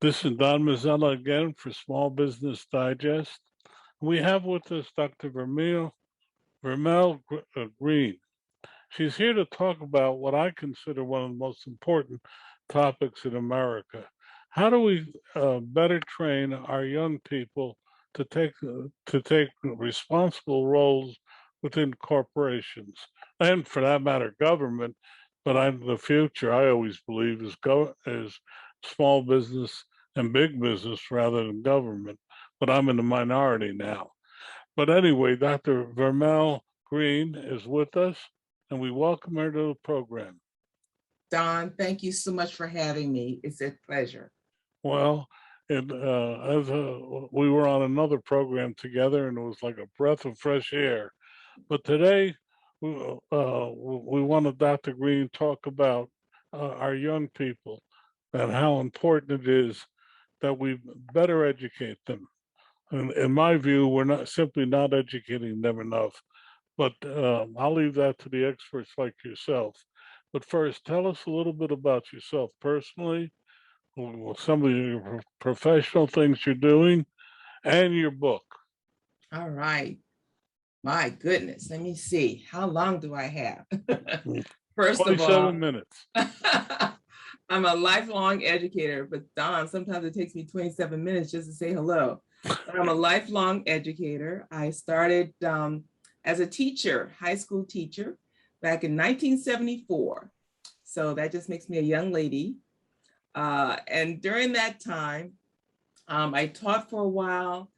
This is Don Mazzella again for Small Business Digest. We have with us Dr. Vermelle Greene. She's here to talk about what I consider one of the most important topics in America. How do we better train our young people to take responsible roles within corporations and, for that matter, government? But the future, I always believe, is small business and big business rather than government. But I'm in the minority now. But anyway, Dr. Vermelle Greene is with us, and we welcome her to the program. Don, thank you so much for having me. It's a pleasure. Well, as we were on another program together, and it was like a breath of fresh air. But today, we wanted Dr. Greene talk about our young people and how important it is that we better educate them. And in my view, we're not educating them enough. But I'll leave that to the experts like yourself. But first, tell us a little bit about yourself personally, some of your professional things you're doing, and your book. All right. My goodness. Let me see. How long do I have? Mm, First of 27 all, minutes. I'm a lifelong educator, but Don, sometimes it takes me 27 minutes just to say hello. But I'm a lifelong educator. I started as a teacher, high school teacher, back in 1974. So that just makes me a young lady. And during that time, I taught for a while,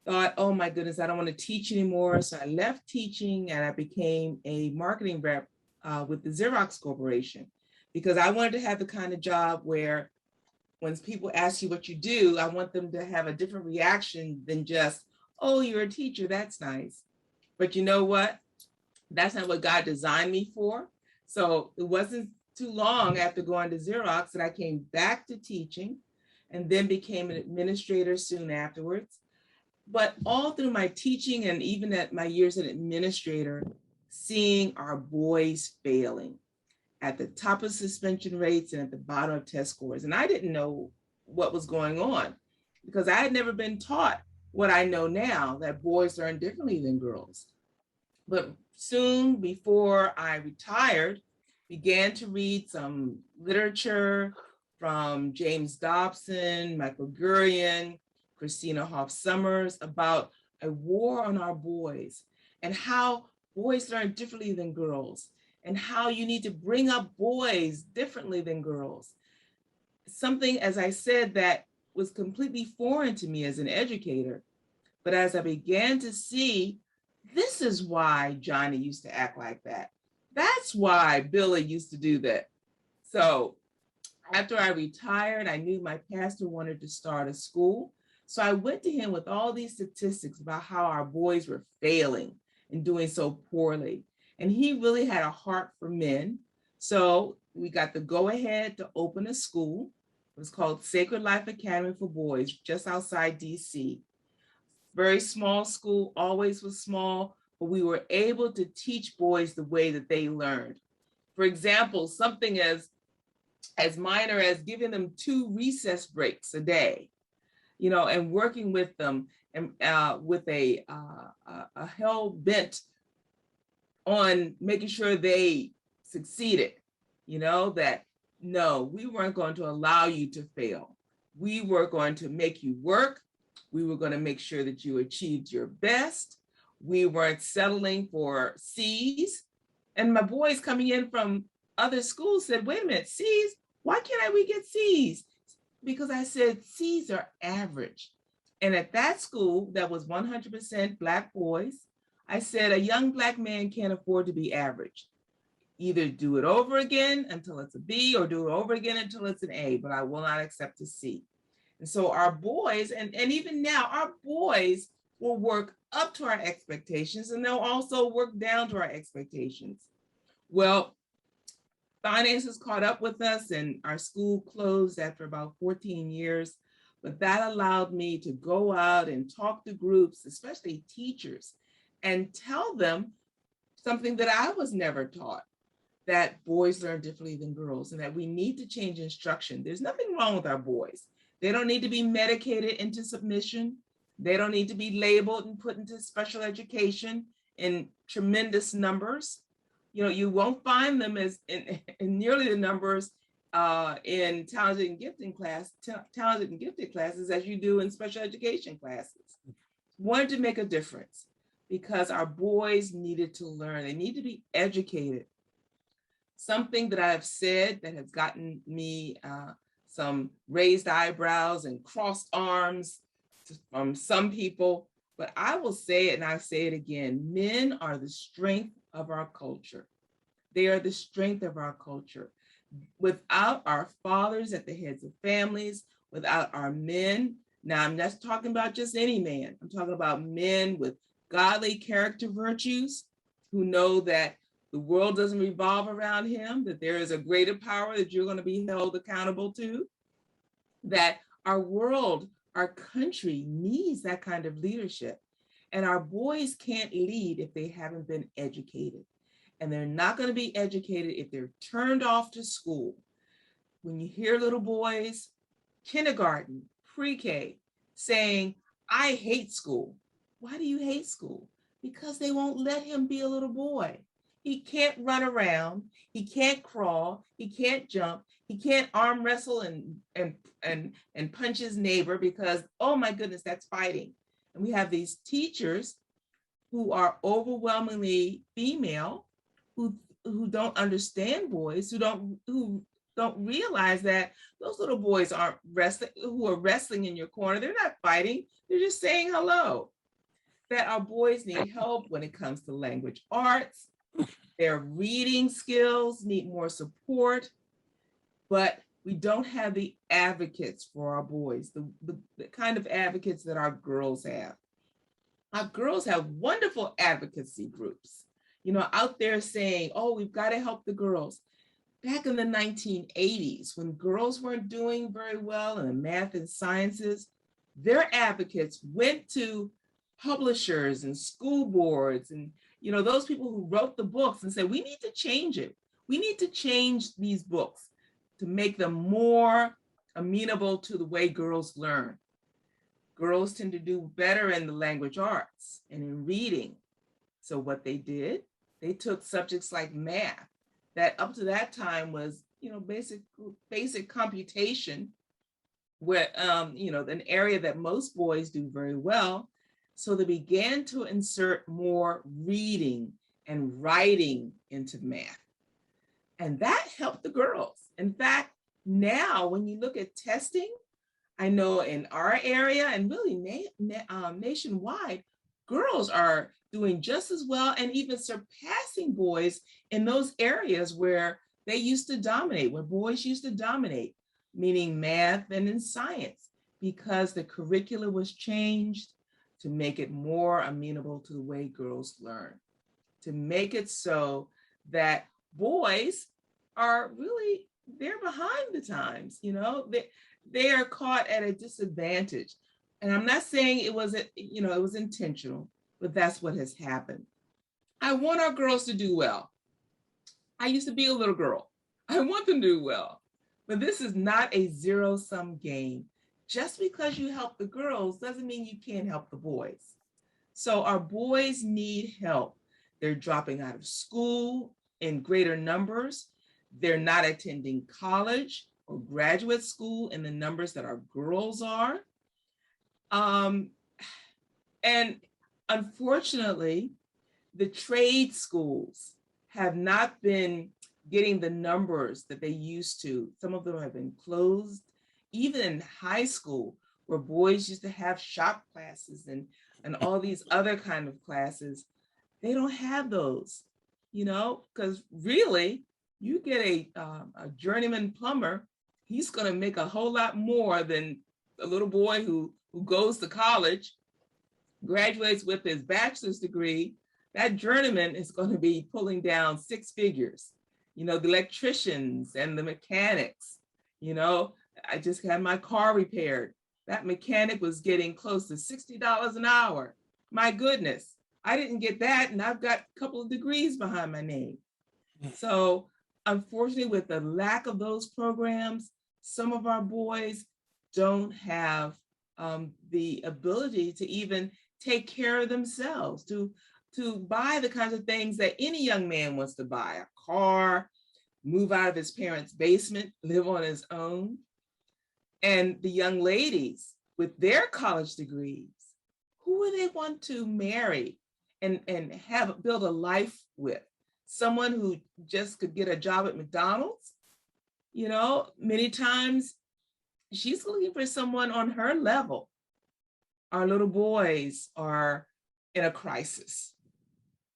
thought, oh my goodness, I don't want to teach anymore. So I left teaching and I became a marketing rep with the Xerox Corporation because I wanted to have the kind of job where when people ask you what you do, I want them to have a different reaction than just, oh, you're a teacher, that's nice. But you know what? That's not what God designed me for. So it wasn't too long after going to Xerox that I came back to teaching and then became an administrator soon afterwards. But all through my teaching and even at my years as an administrator, seeing our boys failing at the top of suspension rates and at the bottom of test scores. And I didn't know what was going on because I had never been taught what I know now, that boys learn differently than girls. But soon before I retired, began to read some literature from James Dobson, Michael Gurian, Christina Hoff Sommers about a war on our boys and how boys learn differently than girls and how you need to bring up boys differently than girls. Something, as I said, that was completely foreign to me as an educator. But as I began to see, this is why Johnny used to act like that. That's why Billy used to do that. So after I retired, I knew my pastor wanted to start a school. So I went to him with all these statistics about how our boys were failing and doing so poorly. And he really had a heart for men. So we got the go ahead to open a school. It was called Sacred Life Academy for Boys, just outside DC. Very small school, always was small, but we were able to teach boys the way that they learned. For example, something as minor as giving them 2 recess breaks a day, and working with them and with a hell bent on making sure they succeeded, that no, we weren't going to allow you to fail. We were going to make you work. We were going to make sure that you achieved your best. We weren't settling for C's. And my boys coming in from other schools said, wait a minute, C's? Why can't we get C's? Because I said C's are average. And at that school that was 100% Black boys, I said a young Black man can't afford to be average. Either do it over again until it's a B or do it over again until it's an A, but I will not accept a C. And so our boys, and even now, our boys will work up to our expectations and they'll also work down to our expectations. Well, finances caught up with us and our school closed after about 14 years. But that allowed me to go out and talk to groups, especially teachers, and tell them something that I was never taught, that boys learn differently than girls and that we need to change instruction. There's nothing wrong with our boys. They don't need to be medicated into submission. They don't need to be labeled and put into special education in tremendous numbers. You won't find them as in nearly the numbers in talented and gifted classes as you do in special education classes. Wanted to make a difference because our boys needed to learn. They need to be educated. Something that I've said that has gotten me some raised eyebrows and crossed arms from some people, but I will say it and I say it again. Men are the strength of our culture. They are the strength of our culture. Without our fathers at the heads of families, without our men, now I'm not talking about just any man. I'm talking about men with godly character virtues who know that the world doesn't revolve around him, that there is a greater power that you're going to be held accountable to, that our world, our country needs that kind of leadership. And our boys can't lead if they haven't been educated. And they're not going to be educated if they're turned off to school. When you hear little boys, kindergarten, pre-K, saying, I hate school. Why do you hate school? Because they won't let him be a little boy. He can't run around. He can't crawl. He can't jump. He can't arm wrestle and punch his neighbor because, oh my goodness, that's fighting. And we have these teachers who are overwhelmingly female, who don't understand boys, who don't realize that those little boys aren't wrestling, who are wrestling in your corner. They're not fighting. They're just saying hello. That our boys need help when it comes to language arts. Their reading skills need more support, but we don't have the advocates for our boys, the kind of advocates that our girls have. Our girls have wonderful advocacy groups, out there saying, oh, we've got to help the girls. Back in the 1980s, when girls weren't doing very well in the math and sciences, their advocates went to publishers and school boards and those people who wrote the books and said, we need to change it. We need to change these books to make them more amenable to the way girls learn. Girls tend to do better in the language arts and in reading. So what they did, they took subjects like math, that up to that time was, basic computation, where, an area that most boys do very well. So they began to insert more reading and writing into math. And that helped the girls. In fact, now when you look at testing, I know in our area and really nationwide, girls are doing just as well and even surpassing boys in those areas where they used to dominate, where boys used to dominate, meaning math and in science, because the curricula was changed to make it more amenable to the way girls learn, to make it so that boys are really, they're behind the times, they are caught at a disadvantage. And I'm not saying it was intentional, but that's what has happened. I want our girls to do well. I used to be a little girl. I want them to do well, but this is not a zero-sum game. Just because you help the girls doesn't mean you can't help the boys. So our boys need help. They're dropping out of school in greater numbers. They're not attending college or graduate school in the numbers that our girls are. And unfortunately, the trade schools have not been getting the numbers that they used to. Some of them have been closed. Even in high school, where boys used to have shop classes and all these other kind of classes, they don't have those, because really, you get a journeyman plumber, he's going to make a whole lot more than a little boy who goes to college, graduates with his bachelor's degree. That journeyman is going to be pulling down six figures. The electricians and the mechanics, I just had my car repaired. That mechanic was getting close to $60 an hour. My goodness, I didn't get that, and I've got a couple of degrees behind my name. So unfortunately, with the lack of those programs, some of our boys don't have the ability to even take care of themselves, to buy the kinds of things that any young man wants to buy, a car, move out of his parents' basement, live on his own. And the young ladies with their college degrees, who would they want to marry and have build a life with? Someone who just could get a job at McDonald's? You know, many times she's looking for someone on her level. Our little boys are in a crisis.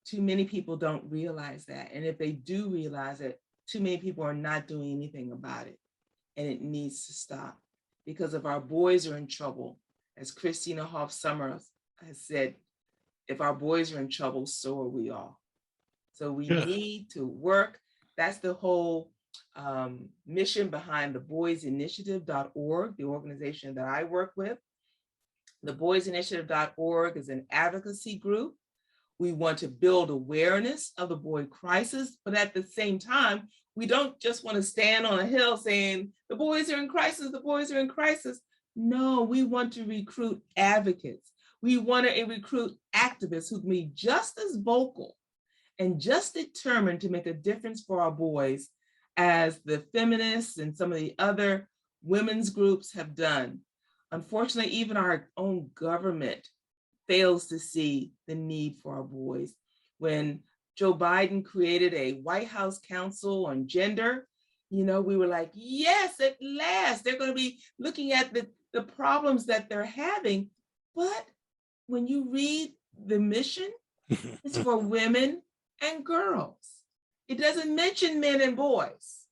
Too many people don't realize that. And if they do realize it, too many people are not doing anything about it. And it needs to stop, because if our boys are in trouble, as Christina Hoff Sommers has said, if our boys are in trouble, so are we all. So we need to work. That's the whole mission behind the boysinitiative.org, the organization that I work with. The boysinitiative.org is an advocacy group. We want to build awareness of the boy crisis, but at the same time, we don't just want to stand on a hill saying, the boys are in crisis, the boys are in crisis. No, we want to recruit advocates. We want to recruit activists who can be just as vocal and just determined to make a difference for our boys as the feminists and some of the other women's groups have done. Unfortunately, even our own government fails to see the need for our boys. When Joe Biden created a White House Council on Gender, you know, we were like, yes, at last, they're going to be looking at the problems that they're having. But when you read the mission, it's for women and girls. It doesn't mention men and boys.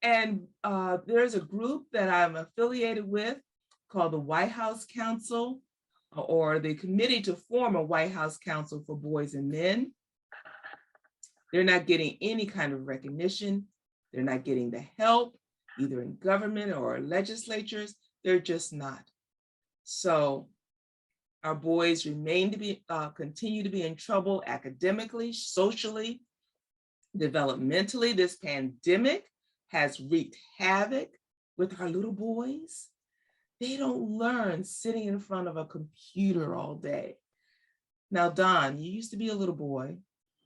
And there's a group that I'm affiliated with called the White House Council, or the committee to form a White House Council for Boys and Men. They're not getting any kind of recognition. They're not getting the help, either in government or legislatures. They're just not. So our boys remain to be, continue to be in trouble academically, socially, developmentally. This pandemic has wreaked havoc with our little boys. They don't learn sitting in front of a computer all day. Now, Don, you used to be a little boy.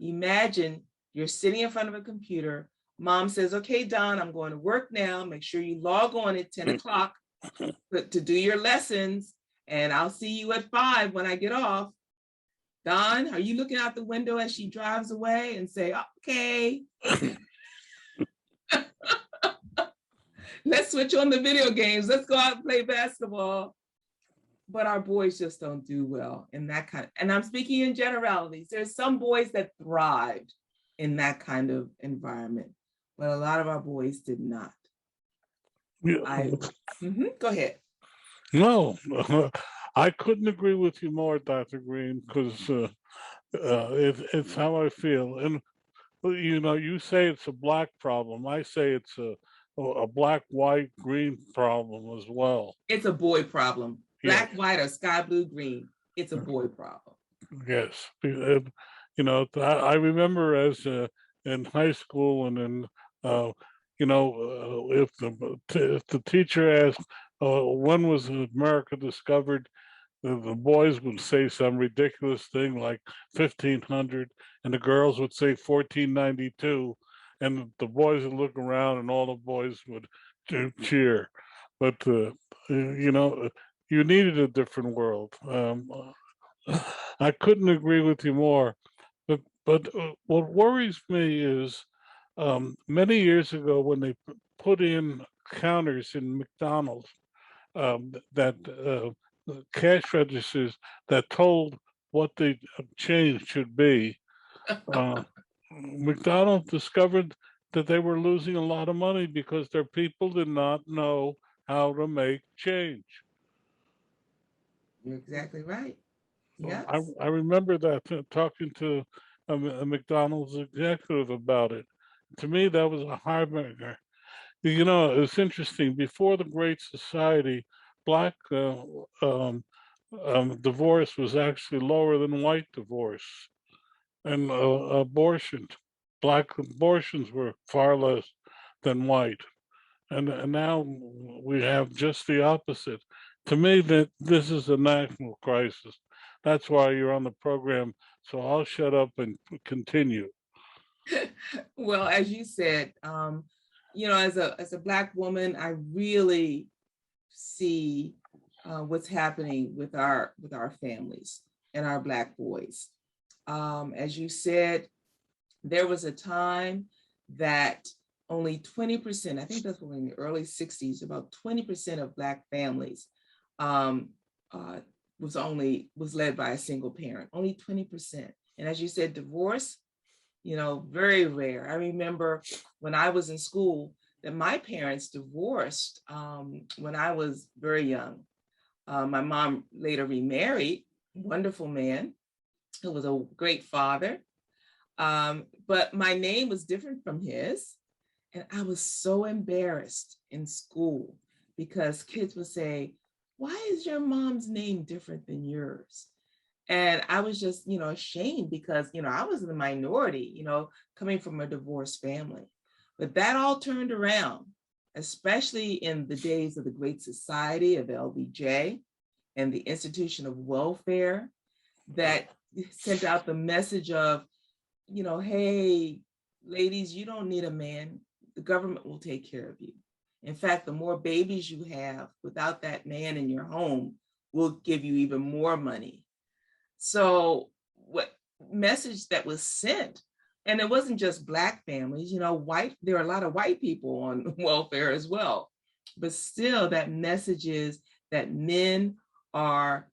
Imagine you're sitting in front of a computer. Mom says, okay, Don, I'm going to work now. Make sure you log on at 10 o'clock to do your lessons. And I'll see you at 5 when I get off. Don, are you looking out the window as she drives away and say, okay. Let's switch on the video games. Let's go out and play basketball. But our boys just don't do well in that kind of, and I'm speaking in generalities. There's some boys that thrived in that kind of environment, but a lot of our boys did not. Yeah. Go ahead. No, I couldn't agree with you more, Dr. Greene, because it's how I feel. And, you know, you say it's a black problem. I say it's a black, white, green problem as well. It's a boy problem. Black, Yes. white, or sky blue, green. It's a boy problem. Yes. You know, I remember as in high school and in, you know, if the teacher asked, when was America discovered, the boys would say some ridiculous thing like 1500, and the girls would say 1492, and the boys would look around and all the boys would cheer. But you know, you needed a different world. I couldn't agree with you more. But what worries me is many years ago when they put in counters in McDonald's, that cash registers that told what the change should be, McDonald's discovered that they were losing a lot of money because their people did not know how to make change. You're exactly right. Yes. I remember that talking to a McDonald's executive about it. To me, that was a high-burner. You know, it's interesting. Before the Great Society, black divorce was actually lower than white divorce, and abortion, black abortions were far less than white. and now we have just the opposite. To me, that this is a national crisis. That's why you're on the program. So I'll shut up and continue. Well, as you said, as a Black woman, I really see what's happening with our families and our Black boys. As you said, there was a time that only 20%, I think that's in the early 60s, about 20% of Black families um, was led by a single parent, only 20%. And as you said, divorce, very rare. I remember when I was in school that my parents divorced when I was very young. My mom later remarried, wonderful man who was a great father. But my name was different from his. And I was so embarrassed in school because kids would say, "Why is your mom's name different than yours?" And I was just, ashamed because, I was in the minority, coming from a divorced family. But that all turned around, especially in the days of the Great Society of LBJ and the institution of welfare that sent out the message of, hey, ladies, you don't need a man. The government will take care of you. In fact, the more babies you have without that man in your home will give you even more money. So what message that was sent, and it wasn't just Black families, there are a lot of white people on welfare as well. But still, that message is that men are,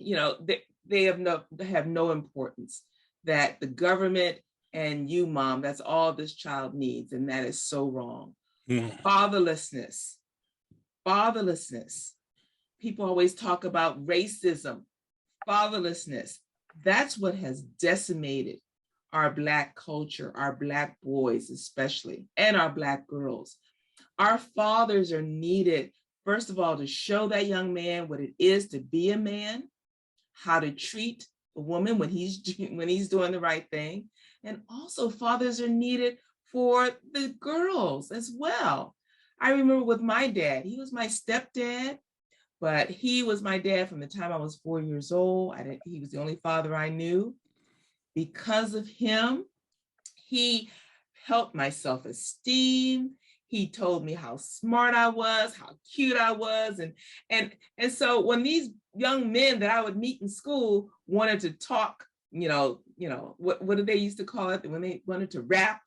they have no importance, that the government and you, mom, that's all this child needs. And that is so wrong. Mm. Fatherlessness. People always talk about racism, fatherlessness. That's what has decimated our Black culture, our Black boys especially, and our Black girls. Our fathers are needed, first of all, to show that young man what it is to be a man, how to treat a woman when he's doing the right thing. And also fathers are needed for the girls as well. I remember with my dad, he was my stepdad, but he was my dad from the time I was 4 years old. He was the only father I knew. Because of him, he helped my self-esteem. He told me how smart I was, how cute I was. And so when these young men that I would meet in school wanted to talk, what did they used to call it? When they wanted to rap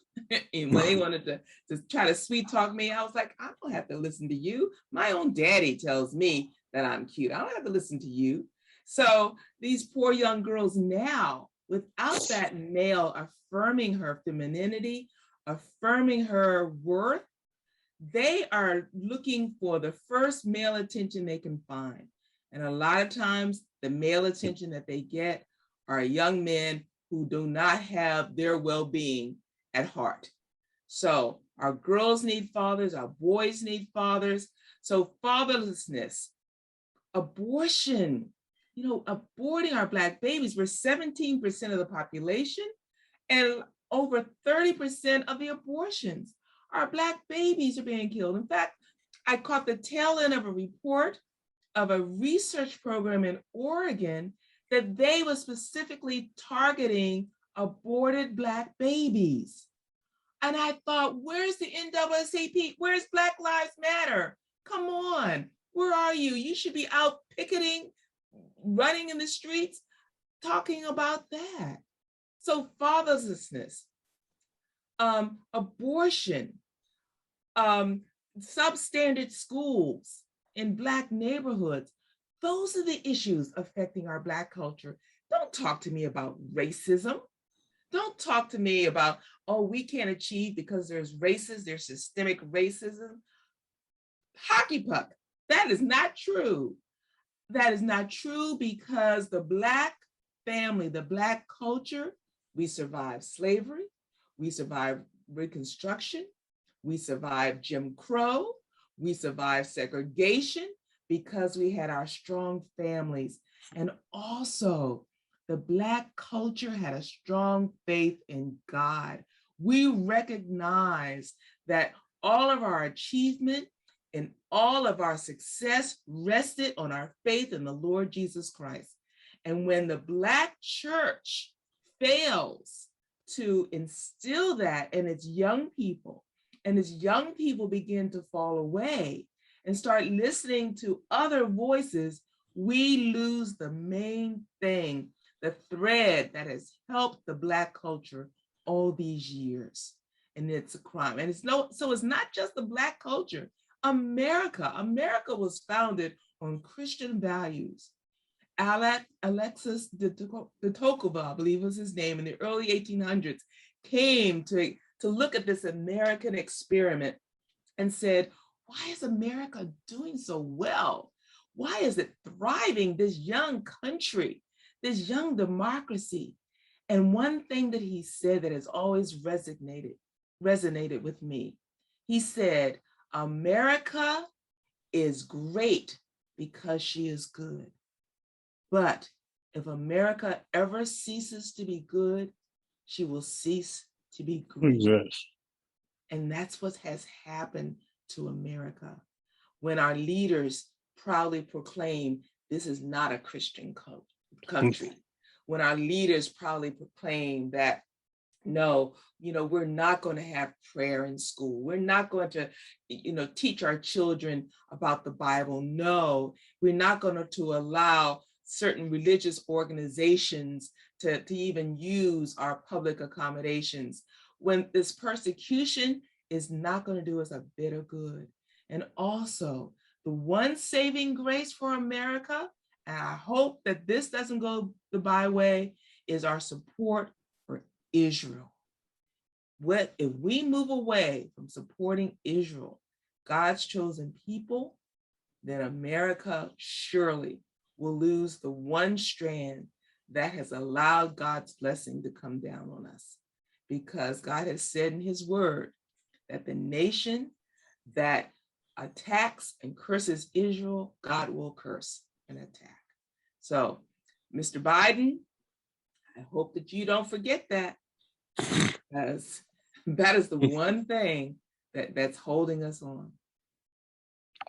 and when they wanted to try to sweet talk me, I was like, I don't have to listen to you. My own daddy tells me that I'm cute. I don't have to listen to you. So these poor young girls now, without that male affirming her femininity, affirming her worth, they are looking for the first male attention they can find. And a lot of times the male attention that they get are young men who do not have their well-being at heart. So our girls need fathers, our boys need fathers. So fatherlessness, abortion, aborting our Black babies, we're 17% of the population and over 30% of the abortions. Our Black babies are being killed. In fact, I caught the tail end of a report of a research program in Oregon that they were specifically targeting aborted Black babies. And I thought, where's the NAACP? Where's Black Lives Matter? Come on, where are you? You should be out picketing, running in the streets, talking about that. So fatherlessness, abortion, substandard schools in Black neighborhoods, those are the issues affecting our Black culture. Don't talk to me about racism. Don't talk to me about, oh, we can't achieve because there's systemic racism. Hockey puck, that is not true. That is not true because the Black family, the Black culture, we survived slavery, we survived Reconstruction, we survived Jim Crow, we survived segregation because we had our strong families. And also, the Black culture had a strong faith in God. We recognize that all of our achievement and all of our success rested on our faith in the Lord Jesus Christ. And when the Black church fails to instill that in its young people, and its young people begin to fall away and start listening to other voices, we lose the main thing, the thread that has helped the Black culture all these years. And it's a crime. And so it's not just the Black culture. America was founded on Christian values. Alexis de Tocqueville, I believe was his name, in the early 1800s, came to look at this American experiment and said, why is America doing so well? Why is it thriving, this young country, this young democracy? And one thing that he said that has always resonated with me, he said, America is great because she is good. But if America ever ceases to be good, she will cease to be great. Yes. And that's what has happened to America when our leaders proudly proclaim this is not a Christian country. When our leaders proudly proclaim that, no, we're not going to have prayer in school. We're not going to, teach our children about the Bible. No, we're not going to allow certain religious organizations to even use our public accommodations, when this persecution is not going to do us a bit of good. And also, the one saving grace for America, and I hope that this doesn't go the byway, is our support for Israel. What if we move away from supporting Israel, God's chosen people, then America surely will lose the one strand that has allowed God's blessing to come down on us. Because God has said in his word that the nation that attacks and curses Israel, God will curse and attack. So, Mr. Biden, I hope that you don't forget that, because that is the one thing that's holding us on.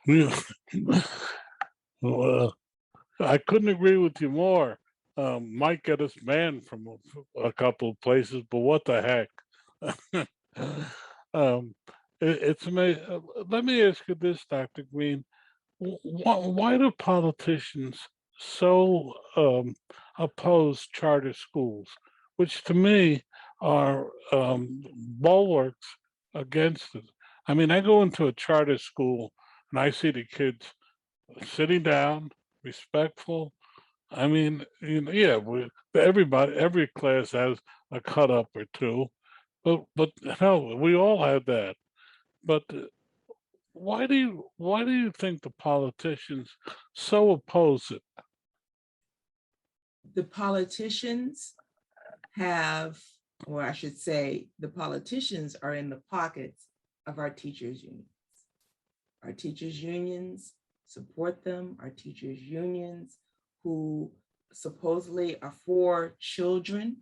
Yeah. Well, I couldn't agree with you more. Might get us banned from a couple of places, but what the heck? It's amazing. Let me ask you this, Dr. Greene. Why do politicians so oppose charter schools, which to me are bulwarks against it? I mean, I go into a charter school and I see the kids sitting down, respectful. I mean, yeah, every class has a cut up or two, but hell, we all have that. But why do you think the politicians so oppose it? The politicians have, or I should say, the politicians are in the pockets of our teachers' unions. Our teachers' unions support them. Our teachers' unions who supposedly are for children,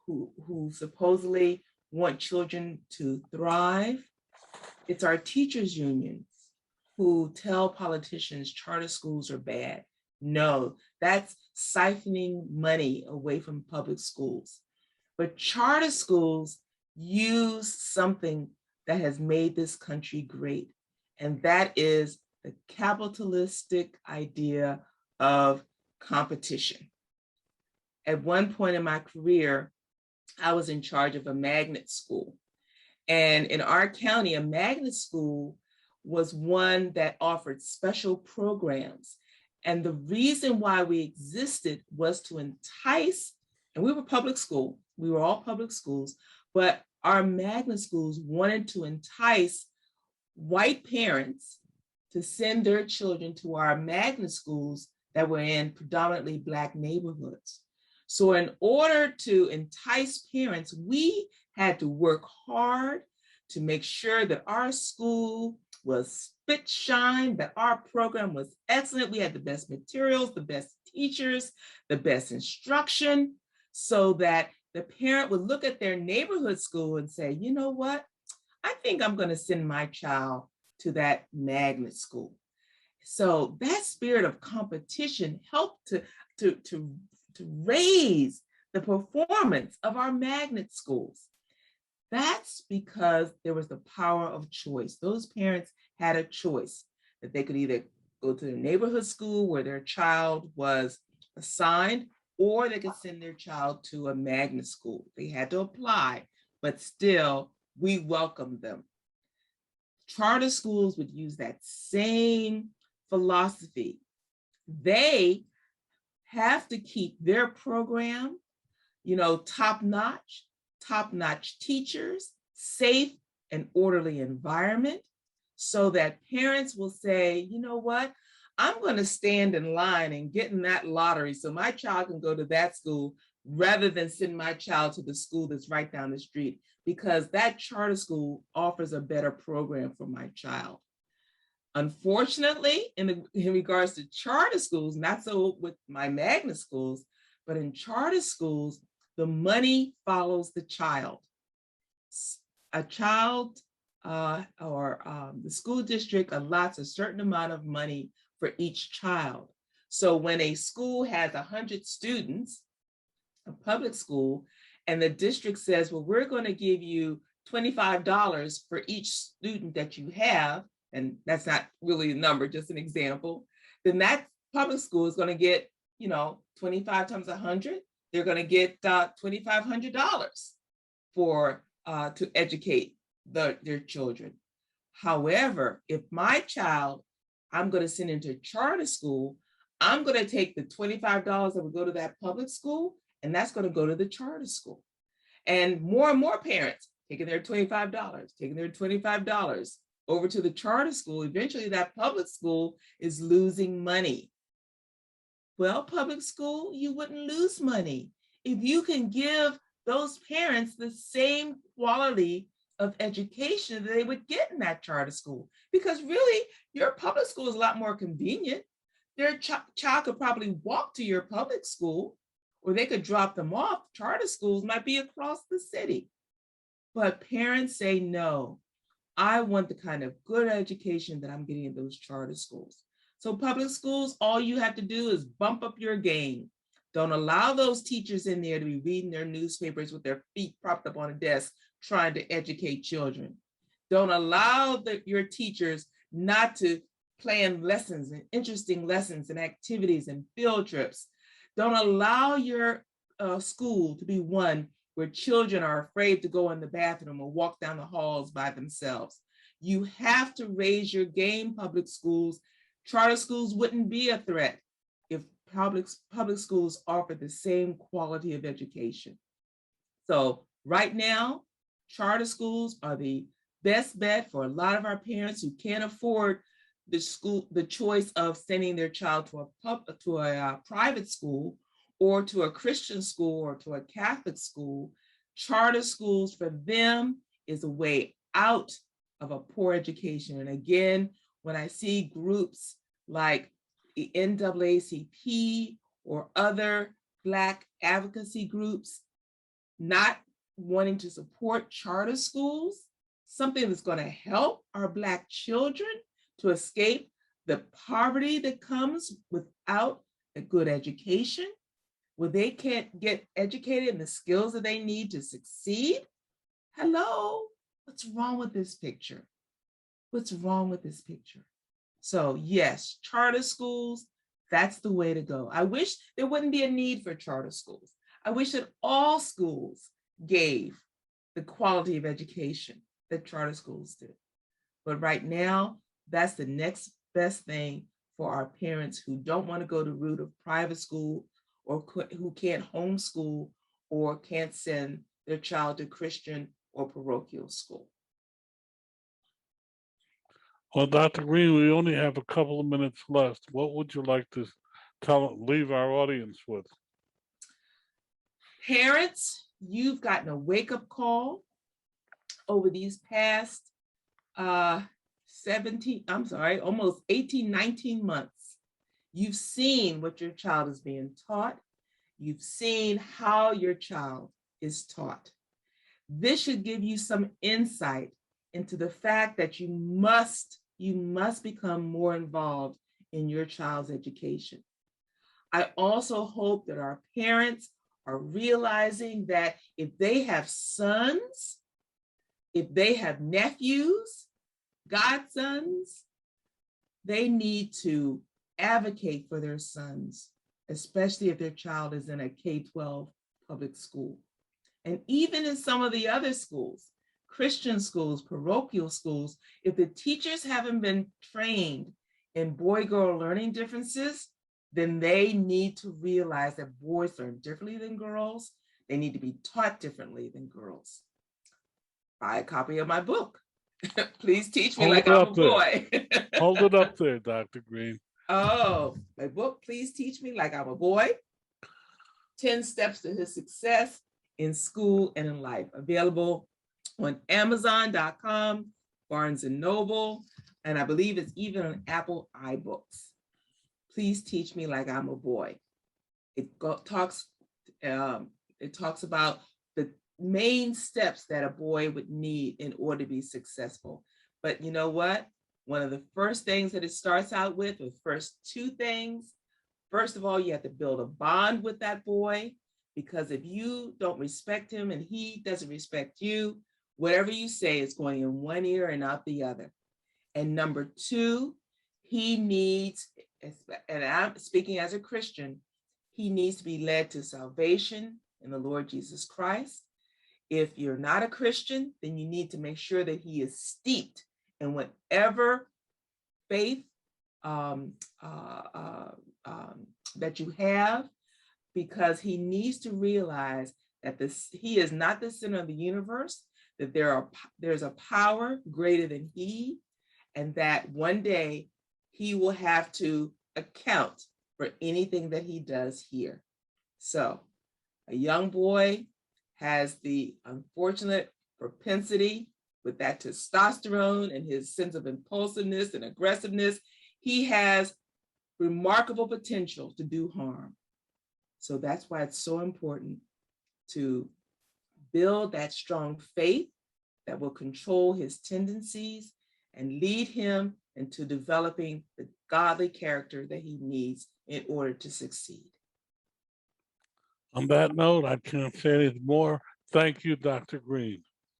who supposedly want children to thrive. It's our teachers' unions who tell politicians charter schools are bad. No, that's siphoning money away from public schools. But charter schools use something that has made this country great, and that is the capitalistic idea of competition. At one point in my career, I was in charge of a magnet school. And in our county, a magnet school was one that offered special programs. And the reason why we existed was to entice, and we were public school, we were all public schools, but our magnet schools wanted to entice white parents to send their children to our magnet schools that were in predominantly Black neighborhoods. So in order to entice parents, we had to work hard to make sure that our school was spit shine, that our program was excellent. We had the best materials, the best teachers, the best instruction, so that the parent would look at their neighborhood school and say, you know what? I think I'm going to send my child to that magnet school. So that spirit of competition helped to raise the performance of our magnet schools. That's because there was the power of choice. Those parents had a choice that they could either go to the neighborhood school where their child was assigned, or they could send their child to a magnet school. They had to apply, but still, we welcomed them. Charter schools would use that same philosophy. They have to keep their program, top-notch teachers, safe and orderly environment, so that parents will say, you know what, I'm going to stand in line and get in that lottery so my child can go to that school rather than send my child to the school that's right down the street, because that charter school offers a better program for my child. Unfortunately, in regards to charter schools, not so with my magnet schools, but in charter schools, the money follows the child. A child the school district allots a certain amount of money for each child. So when a school has 100 students, a public school, and the district says, well, we're going to give you $25 for each student that you have, and that's not really a number, just an example, then that public school is going to get, 25 times 100, they're going to get $2,500 for to educate their children. However, if my child, I'm going to send into charter school, I'm going to take the $25 that would go to that public school, and that's going to go to the charter school. And more parents taking their $25 over to the charter school. Eventually, that public school is losing money. Well, public school, you wouldn't lose money if you can give those parents the same quality of education that they would get in that charter school. Because really, your public school is a lot more convenient. Their child could probably walk to your public school, or they could drop them off. Charter schools might be across the city. But parents say, no, I want the kind of good education that I'm getting in those charter schools. So public schools, all you have to do is bump up your game. Don't allow those teachers in there to be reading their newspapers with their feet propped up on a desk trying to educate children. Don't allow your teachers not to plan lessons and interesting lessons and activities and field trips. Don't allow your school to be one where children are afraid to go in the bathroom or walk down the halls by themselves. You have to raise your game, public schools. Charter schools wouldn't be a threat if public schools offer the same quality of education. So right now, charter schools are the best bet for a lot of our parents who can't afford the choice of sending their child to a private school, or to a Christian school, or to a Catholic school. Charter schools for them is a way out of a poor education. And again, when I see groups like the NAACP or other Black advocacy groups not wanting to support charter schools, something that's going to help our Black children to escape the poverty that comes without a good education, where they can't get educated in the skills that they need to succeed. Hello, what's wrong with this picture? What's wrong with this picture? So yes, charter schools, that's the way to go. I wish there wouldn't be a need for charter schools. I wish that all schools gave the quality of education that charter schools do. But right now, that's the next best thing for our parents who don't want to go the route of private school, or who can't homeschool, or can't send their child to Christian or parochial school. Well, Dr. Greene, we only have a couple of minutes left. What would you like to leave our audience with? Parents, you've gotten a wake-up call over these past almost 18, 19 months. You've seen what your child is being taught. You've seen how your child is taught. This should give you some insight into the fact that you must become more involved in your child's education. I also hope that our parents are realizing that if they have sons, if they have nephews, godsons, they need to advocate for their sons, especially if their child is in a K-12 public school. And even in some of the other schools, Christian schools, parochial schools, if the teachers haven't been trained in boy-girl learning differences, then they need to realize that boys learn differently than girls. They need to be taught differently than girls. Buy a copy of my book. Please teach me like I'm a boy. Hold it up there, Dr. Greene. Oh, my book, Please Teach Me Like I'm a Boy. 10 Steps to His Success in School and in Life. Available on Amazon.com, Barnes & Noble, and I believe it's even on Apple iBooks. Please Teach Me Like I'm a Boy. It talks about the main steps that a boy would need in order to be successful. But you know what? One of the first things that it starts out with, the first two things, first of all, you have to build a bond with that boy, because if you don't respect him and he doesn't respect you, whatever you say is going in one ear and out the other. And number two, he needs, and I'm speaking as a Christian, he needs to be led to salvation in the Lord Jesus Christ. If you're not a Christian, then you need to make sure that he is steeped in whatever faith that you have, because he needs to realize that he is not the center of the universe, that there's a power greater than he, and that one day he will have to account for anything that he does here. So a young boy has the unfortunate propensity with that testosterone and his sense of impulsiveness and aggressiveness. He has remarkable potential to do harm. So that's why it's so important to build that strong faith that will control his tendencies and lead him into developing the godly character that he needs in order to succeed. On that note, I can't say anything more. Thank you, Dr. Greene.